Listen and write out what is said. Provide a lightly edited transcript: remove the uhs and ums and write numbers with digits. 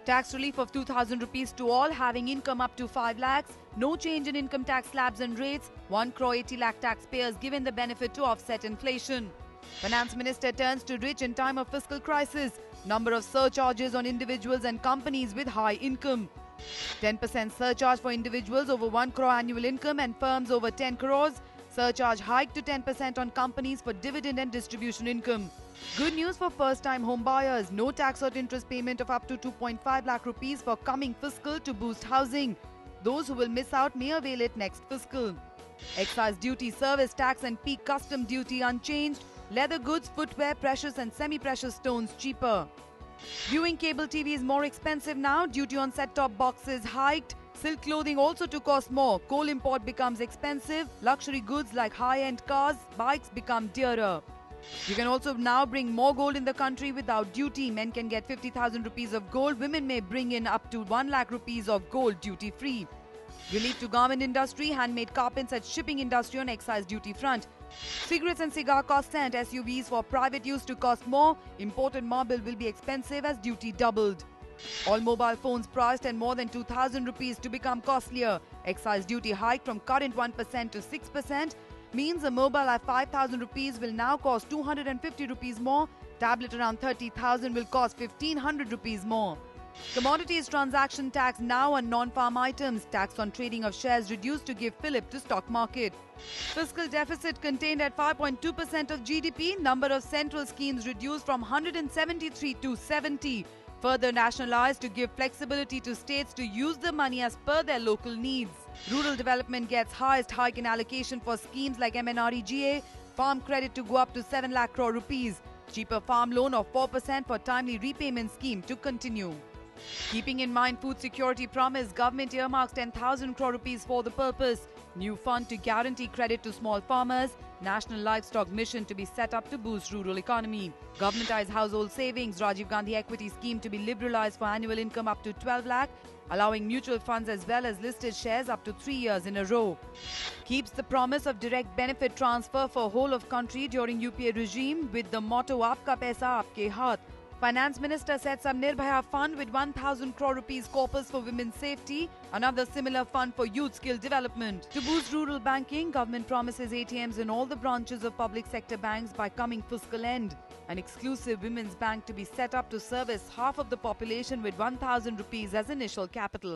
Tax relief of 2,000 rupees to all having income up to 5 lakhs. No change in income tax slabs and rates. 1 crore 80 lakh taxpayers given the benefit to offset inflation. Finance Minister turns to rich in time of fiscal crisis. Number of surcharges on individuals and companies with high income. 10% surcharge for individuals over 1 crore annual income and firms over 10 crores. Surcharge hike to 10% on companies for dividend and distribution income. Good news for first-time home buyers. No tax or interest payment of up to 2.5 lakh rupees for coming fiscal to boost housing. Those who will miss out may avail it next fiscal. Excise duty, service tax and peak custom duty unchanged. Leather goods, footwear, precious and semi-precious stones cheaper. Viewing cable TV is more expensive now. Duty on set-top boxes hiked. Silk clothing also to cost more. Coal import becomes expensive. Luxury goods like high-end cars, bikes become dearer. You can also now bring more gold in the country without duty. Men can get 50,000 rupees of gold. Women may bring in up to 1 lakh rupees of gold duty-free. Relief to garment industry, handmade carpets at shipping industry on excise duty front. Cigarettes and cigar costs and SUVs for private use to cost more. Imported marble will be expensive as duty doubled. All mobile phones priced at more than 2,000 rupees to become costlier. Excise duty hike from current 1% to 6% means a mobile at 5,000 rupees will now cost 250 rupees more. Tablet around 30,000 will cost 1,500 rupees more. Commodities transaction tax now on non-farm items. Tax on trading of shares reduced to give fillip to stock market. Fiscal deficit contained at 5.2% of GDP. Number of central schemes reduced from 173 to 70. Further nationalized to give flexibility to states to use the money as per their local needs. Rural development gets highest hike in allocation for schemes like MNREGA. Farm credit to go up to 7 lakh crore rupees. Cheaper farm loan of 4% for timely repayment scheme to continue. Keeping in mind food security promise, government earmarks 10,000 crore rupees for the purpose. New fund to guarantee credit to small farmers. National Livestock Mission to be set up to boost rural economy. Governmentized household savings. Rajiv Gandhi Equity Scheme to be liberalized for annual income up to 12 lakh, allowing mutual funds as well as listed shares up to 3 years in a row. Keeps the promise of direct benefit transfer for whole of country during UPA regime with the motto Aapka Paisa Aapke Haath. Finance Minister sets up Nirbhaya Fund with 1,000 crore rupees corpus for women's safety. Another similar fund for youth skill development. To boost rural banking, government promises ATMs in all the branches of public sector banks by coming fiscal end. An exclusive women's bank to be set up to service half of the population with 1,000 rupees as initial capital.